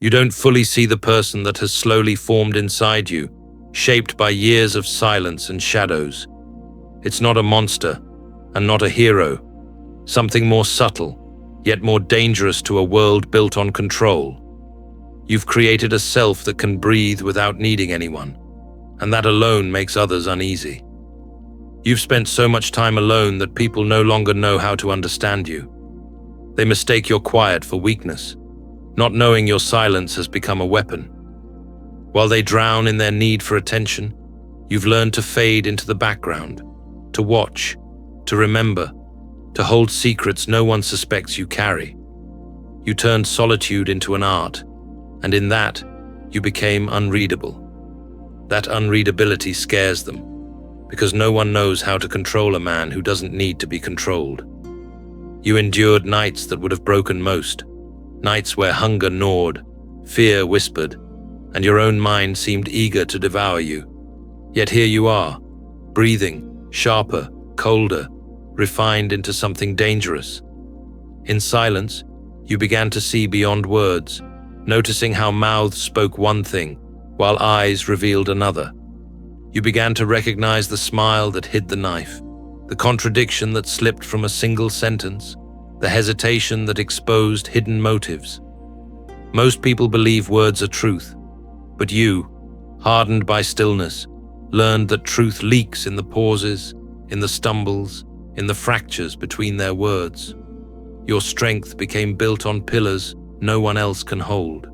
You don't fully see the person that has slowly formed inside you, shaped by years of silence and shadows. It's not a monster, and not a hero. Something more subtle, yet more dangerous to a world built on control. You've created a self that can breathe without needing anyone, and that alone makes others uneasy. You've spent so much time alone that people no longer know how to understand you. They mistake your quiet for weakness, not knowing your silence has become a weapon. While they drown in their need for attention, you've learned to fade into the background, to watch, to remember, to hold secrets no one suspects you carry. You turned solitude into an art, and in that, you became unreadable. That unreadability scares them, because no one knows how to control a man who doesn't need to be controlled. You endured nights that would have broken most, nights where hunger gnawed, fear whispered, and your own mind seemed eager to devour you. Yet here you are, breathing, sharper, colder, refined into something dangerous. In silence, you began to see beyond words, noticing how mouths spoke one thing, while eyes revealed another. You began to recognize the smile that hid the knife, the contradiction that slipped from a single sentence, the hesitation that exposed hidden motives. Most people believe words are truth, but you, hardened by stillness, learned that truth leaks in the pauses, in the stumbles, in the fractures between their words. Your strength became built on pillars no one else can hold.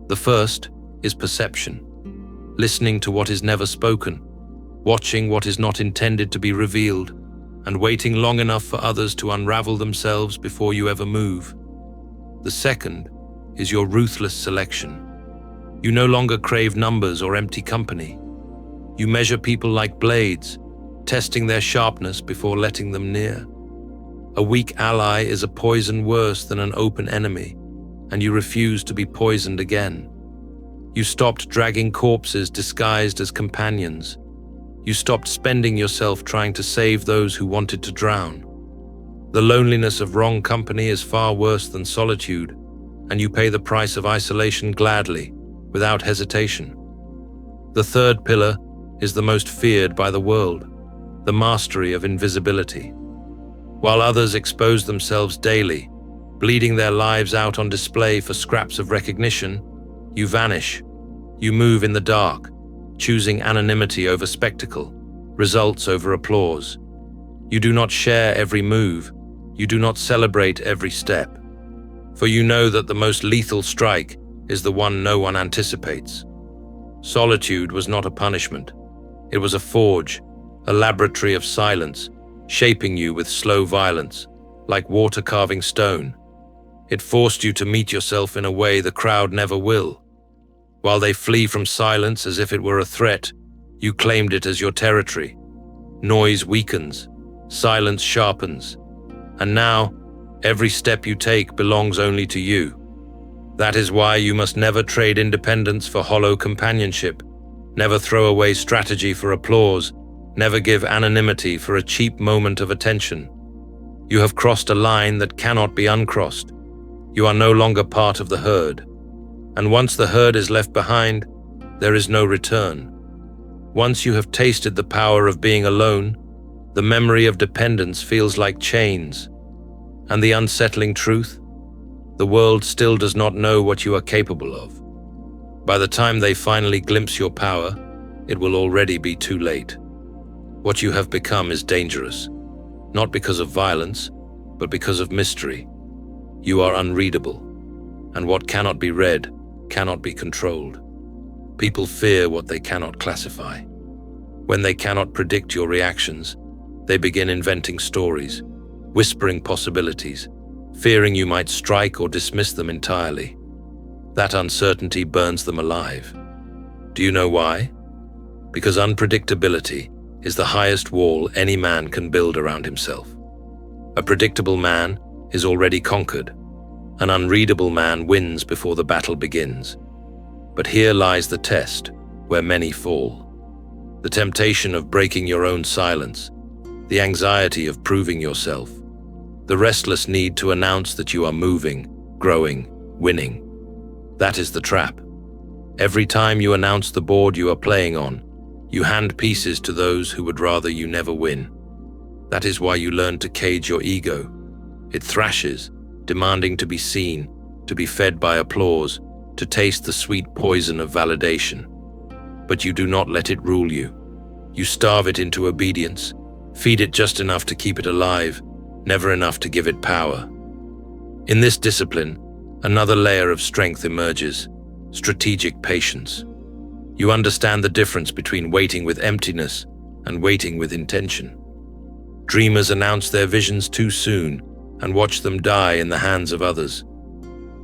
The first is perception, listening to what is never spoken, watching what is not intended to be revealed, and waiting long enough for others to unravel themselves before you ever move. The second is your ruthless selection. You no longer crave numbers or empty company. You measure people like blades, testing their sharpness before letting them near. A weak ally is a poison worse than an open enemy, and you refuse to be poisoned again. You stopped dragging corpses disguised as companions. You stopped spending yourself trying to save those who wanted to drown. The loneliness of wrong company is far worse than solitude, and you pay the price of isolation gladly, without hesitation. The third pillar is the most feared by the world, the mastery of invisibility. While others expose themselves daily, bleeding their lives out on display for scraps of recognition, you vanish. You move in the dark, choosing anonymity over spectacle, results over applause. You do not share every move. You do not celebrate every step. For you know that the most lethal strike is the one no one anticipates. Solitude was not a punishment. It was a forge, a laboratory of silence, shaping you with slow violence, like water carving stone. It forced you to meet yourself in a way the crowd never will. While they flee from silence as if it were a threat, you claimed it as your territory. Noise weakens, silence sharpens, and now, every step you take belongs only to you. That is why you must never trade independence for hollow companionship, never throw away strategy for applause, never give anonymity for a cheap moment of attention. You have crossed a line that cannot be uncrossed. You are no longer part of the herd. And once the herd is left behind, there is no return. Once you have tasted the power of being alone, the memory of dependence feels like chains. And the unsettling truth? The world still does not know what you are capable of. By the time they finally glimpse your power, it will already be too late. What you have become is dangerous, not because of violence, but because of mystery. You are unreadable, and what cannot be read cannot be controlled. People fear what they cannot classify. When they cannot predict your reactions, they begin inventing stories, whispering possibilities, fearing you might strike or dismiss them entirely. That uncertainty burns them alive. Do you know why? Because unpredictability is the highest wall any man can build around himself. A predictable man is already conquered. An unreadable man wins before the battle begins. But here lies the test, where many fall. The temptation of breaking your own silence, the anxiety of proving yourself, the restless need to announce that you are moving, growing, winning. That is the trap. Every time you announce the board you are playing on, you hand pieces to those who would rather you never win. That is why you learn to cage your ego. It thrashes, demanding to be seen, to be fed by applause, to taste the sweet poison of validation. But you do not let it rule you. You starve it into obedience, feed it just enough to keep it alive, never enough to give it power. In this discipline, another layer of strength emerges: strategic patience. You understand the difference between waiting with emptiness and waiting with intention. Dreamers announce their visions too soon and watch them die in the hands of others.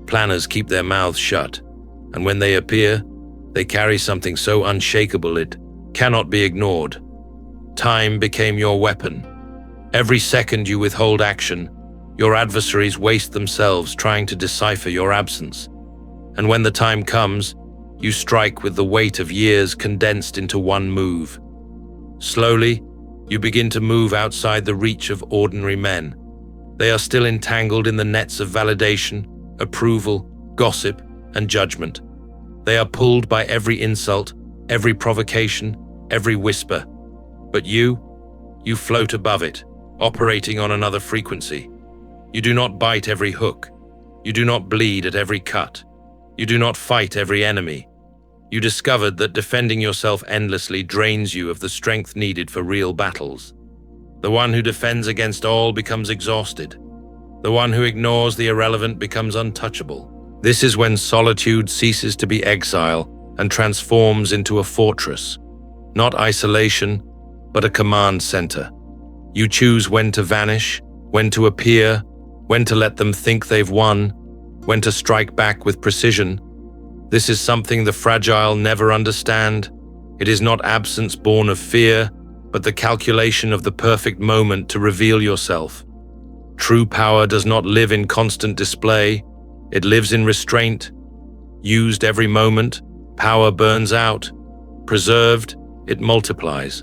Planners keep their mouths shut, and when they appear, they carry something so unshakable it cannot be ignored. Time became your weapon. Every second you withhold action, your adversaries waste themselves trying to decipher your absence. And when the time comes, you strike with the weight of years condensed into one move. Slowly, you begin to move outside the reach of ordinary men. They are still entangled in the nets of validation, approval, gossip, and judgment. They are pulled by every insult, every provocation, every whisper. But you float above it, operating on another frequency. You do not bite every hook. You do not bleed at every cut. You do not fight every enemy. You discovered that defending yourself endlessly drains you of the strength needed for real battles. The one who defends against all becomes exhausted. The one who ignores the irrelevant becomes untouchable. This is when solitude ceases to be exile and transforms into a fortress. Not isolation, but a command center. You choose when to vanish, when to appear, when to let them think they've won, when to strike back with precision. This is something the fragile never understand. It is not absence born of fear, but the calculation of the perfect moment to reveal yourself. True power does not live in constant display. It lives in restraint. Used every moment, power burns out. Preserved, it multiplies.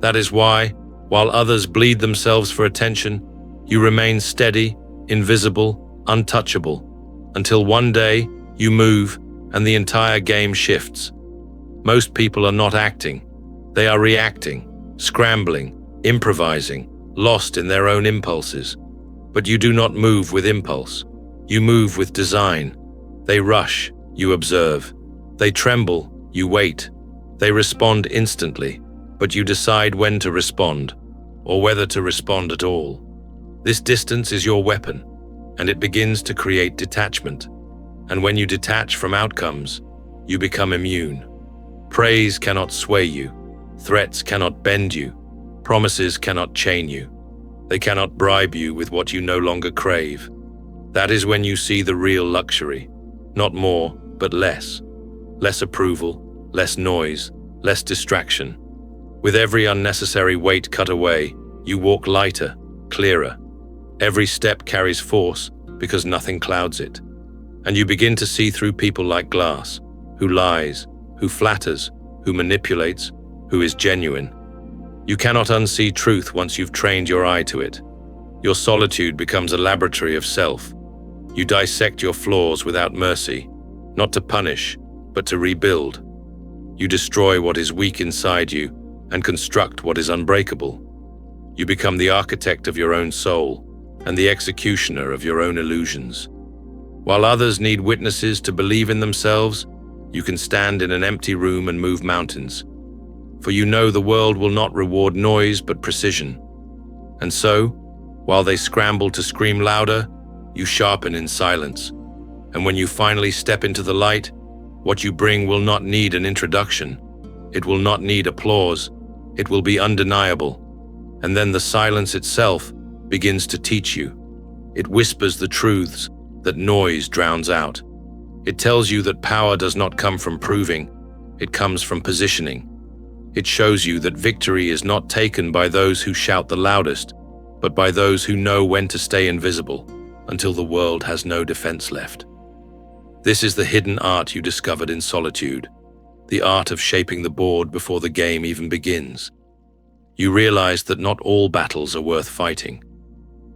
That is why, while others bleed themselves for attention, you remain steady, invisible, untouchable, until one day you move and the entire game shifts. Most people are not acting. They are reacting, scrambling, improvising, lost in their own impulses. But you do not move with impulse. You move with design. They rush, you observe. They tremble, you wait. They respond instantly, but you decide when to respond, or whether to respond at all. This distance is your weapon, and it begins to create detachment. And when you detach from outcomes, you become immune. Praise cannot sway you. Threats cannot bend you. Promises cannot chain you. They cannot bribe you with what you no longer crave. That is when you see the real luxury. Not more, but less. Less approval, less noise, less distraction. With every unnecessary weight cut away, you walk lighter, clearer. Every step carries force because nothing clouds it. And you begin to see through people like glass, who lies, who flatters, who manipulates, who is genuine. You cannot unsee truth once you've trained your eye to it. Your solitude becomes a laboratory of self. You dissect your flaws without mercy, not to punish, but to rebuild. You destroy what is weak inside you and construct what is unbreakable. You become the architect of your own soul and the executioner of your own illusions. While others need witnesses to believe in themselves, you can stand in an empty room and move mountains. For you know the world will not reward noise but precision. And so, while they scramble to scream louder, you sharpen in silence. And when you finally step into the light, what you bring will not need an introduction. It will not need applause. It will be undeniable. And then the silence itself begins to teach you. It whispers the truths that noise drowns out. It tells you that power does not come from proving, it comes from positioning. It shows you that victory is not taken by those who shout the loudest, but by those who know when to stay invisible until the world has no defense left. This is the hidden art you discovered in solitude, the art of shaping the board before the game even begins. You realize that not all battles are worth fighting.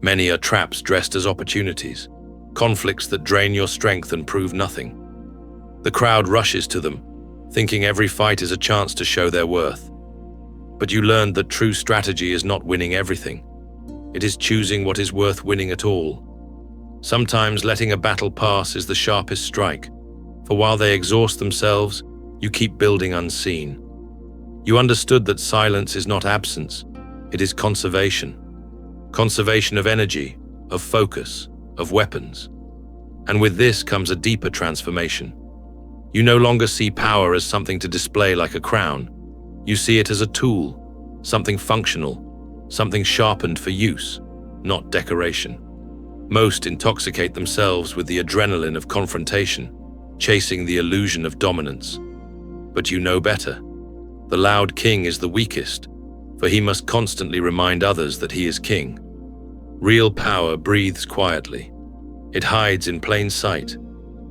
Many are traps dressed as opportunities, conflicts that drain your strength and prove nothing. The crowd rushes to them, thinking every fight is a chance to show their worth. But you learned that true strategy is not winning everything. It is choosing what is worth winning at all. Sometimes letting a battle pass is the sharpest strike, for while they exhaust themselves, you keep building unseen. You understood that silence is not absence, it is conservation. Conservation of energy, of focus, of weapons. And with this comes a deeper transformation. You no longer see power as something to display like a crown. You see it as a tool, something functional, something sharpened for use, not decoration. Most intoxicate themselves with the adrenaline of confrontation, chasing the illusion of dominance. But you know better. The loud king is the weakest, for he must constantly remind others that he is king. Real power breathes quietly. It hides in plain sight.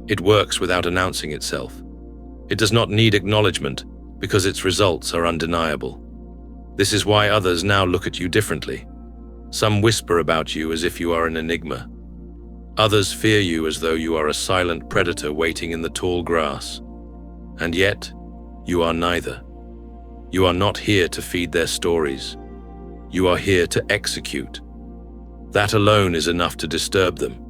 It works without announcing itself. It does not need acknowledgement because its results are undeniable. This is why others now look at you differently. Some whisper about you as if you are an enigma. Others fear you as though you are a silent predator waiting in the tall grass. And yet, you are neither. You are not here to feed their stories. You are here to execute. That alone is enough to disturb them.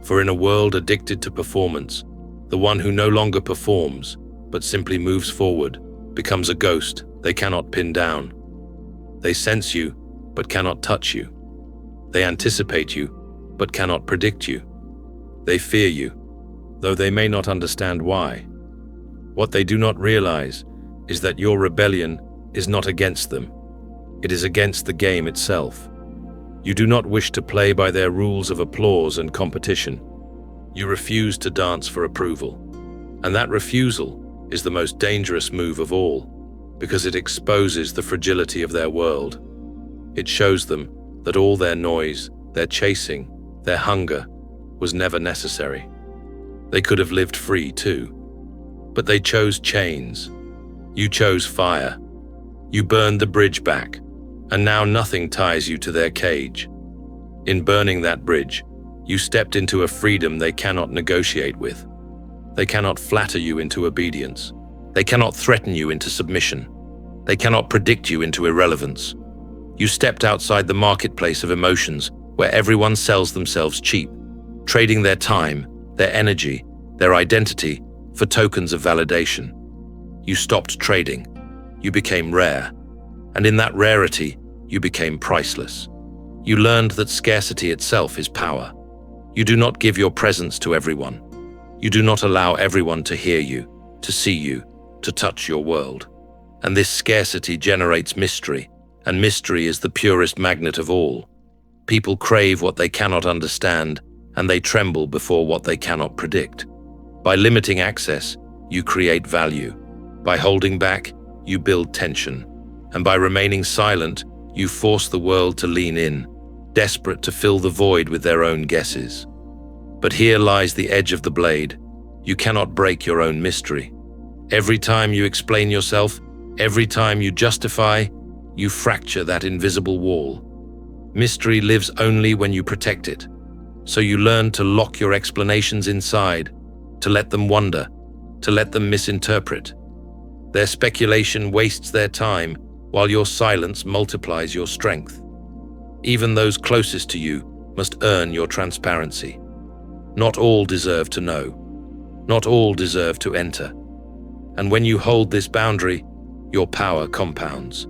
For in a world addicted to performance, the one who no longer performs, but simply moves forward, becomes a ghost they cannot pin down. They sense you, but cannot touch you. They anticipate you, but cannot predict you. They fear you, though they may not understand why. What they do not realize is that your rebellion is not against them. It is against the game itself. You do not wish to play by their rules of applause and competition. You refuse to dance for approval. And that refusal is the most dangerous move of all, because it exposes the fragility of their world. It shows them that all their noise, their chasing, their hunger was never necessary. They could have lived free too. But they chose chains. You chose fire. You burned the bridge back, and now nothing ties you to their cage. In burning that bridge, you stepped into a freedom they cannot negotiate with. They cannot flatter you into obedience. They cannot threaten you into submission. They cannot predict you into irrelevance. You stepped outside the marketplace of emotions where everyone sells themselves cheap, trading their time, their energy, their identity for tokens of validation. You stopped trading. You became rare. And in that rarity, you became priceless. You learned that scarcity itself is power. You do not give your presence to everyone. You do not allow everyone to hear you, to see you, to touch your world. And this scarcity generates mystery, and mystery is the purest magnet of all. People crave what they cannot understand, and they tremble before what they cannot predict. By limiting access, you create value. By holding back, you build tension. And by remaining silent, you force the world to lean in, desperate to fill the void with their own guesses. But here lies the edge of the blade. You cannot break your own mystery. Every time you explain yourself, every time you justify, you fracture that invisible wall. Mystery lives only when you protect it. So you learn to lock your explanations inside, to let them wonder, to let them misinterpret. Their speculation wastes their time, while your silence multiplies your strength. Even those closest to you must earn your transparency. Not all deserve to know. Not all deserve to enter. And when you hold this boundary, your power compounds.